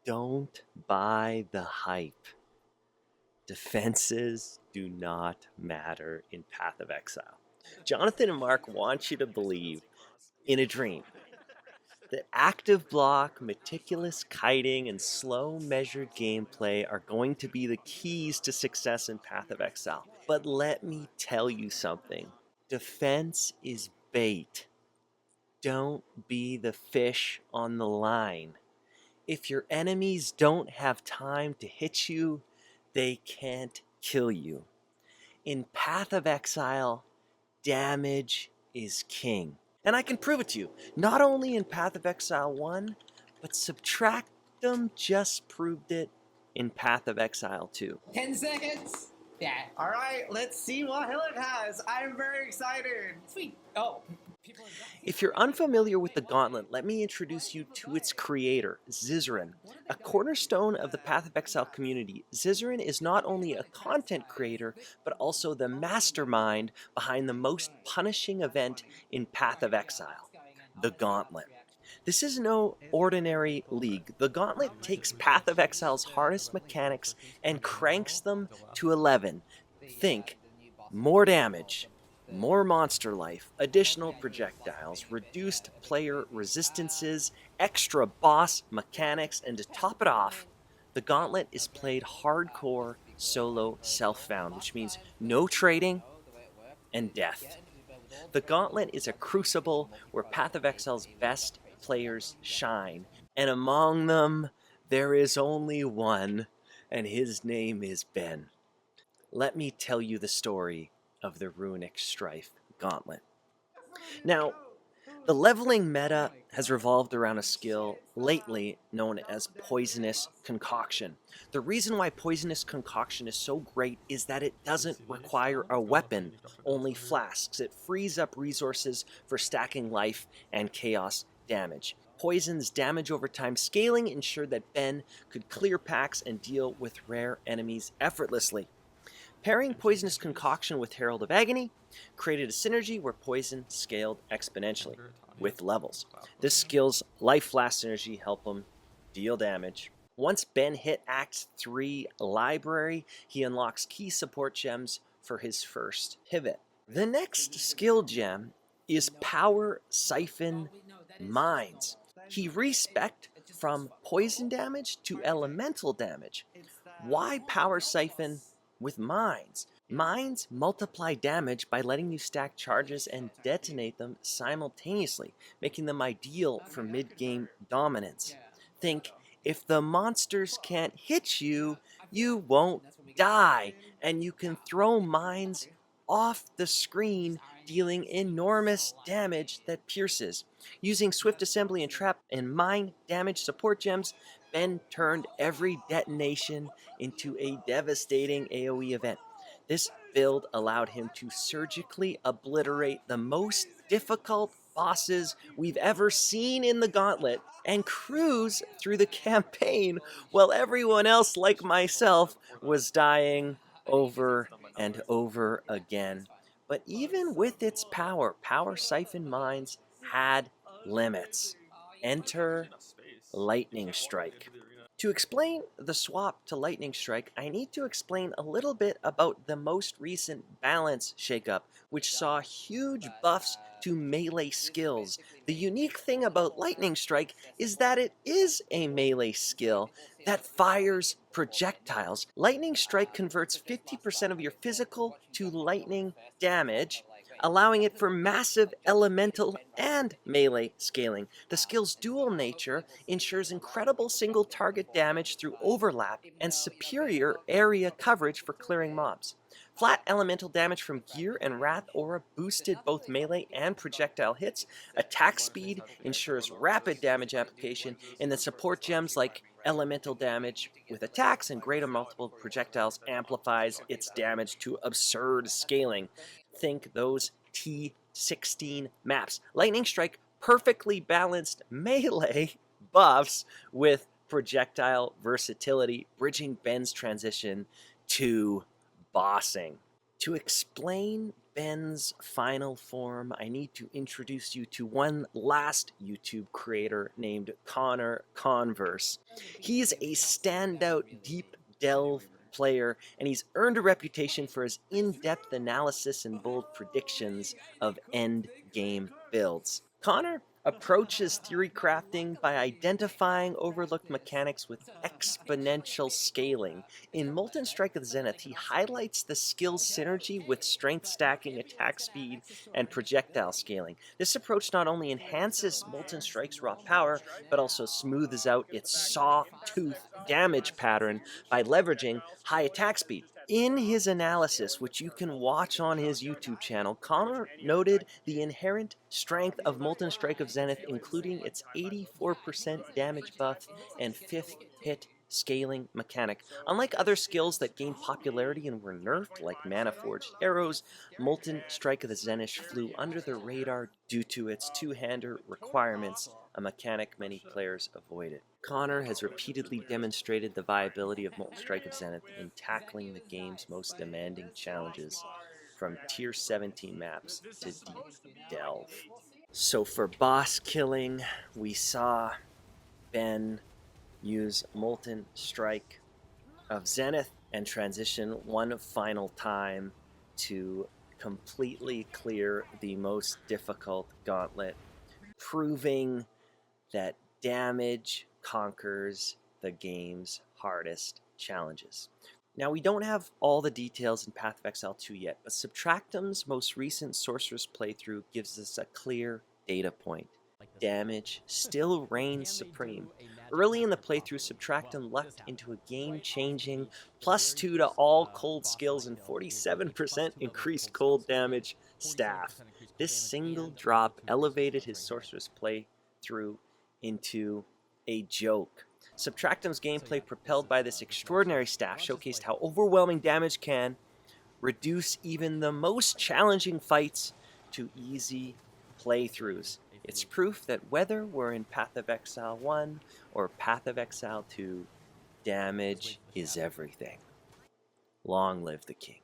Don't buy the hype. Defenses do not matter in Path of Exile. Jonathan and Mark want you to believe in a dream that active block, meticulous kiting, and slow measured gameplay are going to be the keys to success in Path of Exile. But let me tell you something. Defense is bait. Don't be the fish on the line. If your enemies don't have time to hit you, they can't kill you. In Path of Exile, damage is king. And I can prove it to you. Not only in Path of Exile 1, but Subtractum just proved it in Path of Exile 2. 10 seconds. Yeah. All right, let's see what Hillock has. I'm very excited. Sweet. Oh. If you're unfamiliar with the Gauntlet, let me introduce you to its creator, Zizaran. A cornerstone of the Path of Exile community, Zizaran is not only a content creator, but also the mastermind behind the most punishing event in Path of Exile, the Gauntlet. This is no ordinary league. The Gauntlet takes Path of Exile's hardest mechanics and cranks them to 11. Think, more damage, more monster life, additional projectiles, reduced player resistances, extra boss mechanics, and to top it off, the Gauntlet is played hardcore solo self-found, which means no trading and death. The Gauntlet is a crucible where Path of Exile's best players shine, and among them there is only one, and his name is Ben. Let me tell you the story of the Runic Strife Gauntlet. Now, the leveling meta has revolved around a skill lately known as Poisonous Concoction. The reason why Poisonous Concoction is so great is that it doesn't require a weapon, only flasks. It frees up resources for stacking life and chaos damage. Poison's damage over time scaling ensured that Ben could clear packs and deal with rare enemies effortlessly. Pairing Poisonous Concoction with Herald of Agony created a synergy where poison scaled exponentially with levels. This skill's life flask synergy helped him deal damage. Once Ben hit Act 3 Library, he unlocks key support gems for his first pivot. The next skill gem is Power Siphon Mines. He respect from poison damage to elemental damage. Why Power Siphon with mines? Mines multiply damage by letting you stack charges and detonate them simultaneously, making them ideal for mid-game dominance. Think, if the monsters can't hit you, you won't die, and you can throw mines off the screen, dealing enormous damage that pierces. Using Swift Assembly and Trap and Mine damage support gems, Ben turned every detonation into a devastating AoE event. This build allowed him to surgically obliterate the most difficult bosses we've ever seen in the Gauntlet and cruise through the campaign while everyone else, like myself, was dying over and over again. But even with its power, Power Siphon Mines had limits. Enter Lightning Strike. To explain the swap to Lightning Strike, I need to explain a little bit about the most recent balance shakeup, which saw huge buffs to melee skills. The unique thing about Lightning Strike is that it is a melee skill that fires projectiles. Lightning Strike converts 50% of your physical to lightning damage, allowing it for massive elemental and melee scaling. The skill's dual nature ensures incredible single target damage through overlap and superior area coverage for clearing mobs. Flat elemental damage from Gear and Wrath Aura boosted both melee and projectile hits. Attack speed ensures rapid damage application, and the support gems like elemental damage with attacks and greater multiple projectiles amplifies its damage to absurd scaling. Think those T16 maps. Lightning Strike perfectly balanced melee buffs with projectile versatility, bridging Ben's transition to bossing. To explain Ben's final form, I need to introduce you to one last YouTube creator named Connor Converse. He's a standout deep delve player, and he's earned a reputation for his in-depth analysis and bold predictions of end game builds. Connor approaches theory crafting by identifying overlooked mechanics with exponential scaling. In Molten Strike of the Zenith, he highlights the skill's synergy with strength stacking, attack speed, and projectile scaling. This approach not only enhances Molten Strike's raw power, but also smooths out its sawtooth damage pattern by leveraging high attack speed. In his analysis, which you can watch on his YouTube channel, Connor noted the inherent strength of Molten Strike of Zenith, including its 84% damage buff and 5th hit scaling mechanic. Unlike other skills that gained popularity and were nerfed, like Mana Forged Arrows, Molten Strike of the Zenith flew under the radar due to its two-hander requirements, a mechanic many players avoided. Connor has repeatedly demonstrated the viability of Molten Strike of Zenith in tackling the game's most demanding challenges, from Tier 17 maps to Deep Delve. So for boss killing, we saw Ben use Molten Strike of Zenith and transition one final time to completely clear the most difficult gauntlet, proving that damage conquers the game's hardest challenges. Now, we don't have all the details in Path of Exile 2 yet, but Subtractum's most recent Sorcerer's playthrough gives us a clear data point. Damage still reigns supreme. Early in the playthrough, Subtractum lucked into a game-changing +2 to all cold skills and 47% increased cold damage staff. This single drop elevated his Sorcerer's playthrough into a joke. Subtractum's gameplay, propelled by this extraordinary staff, showcased how overwhelming damage can reduce even the most challenging fights to easy playthroughs. It's proof that whether we're in Path of Exile 1 or Path of Exile 2, damage is everything. Long live the king.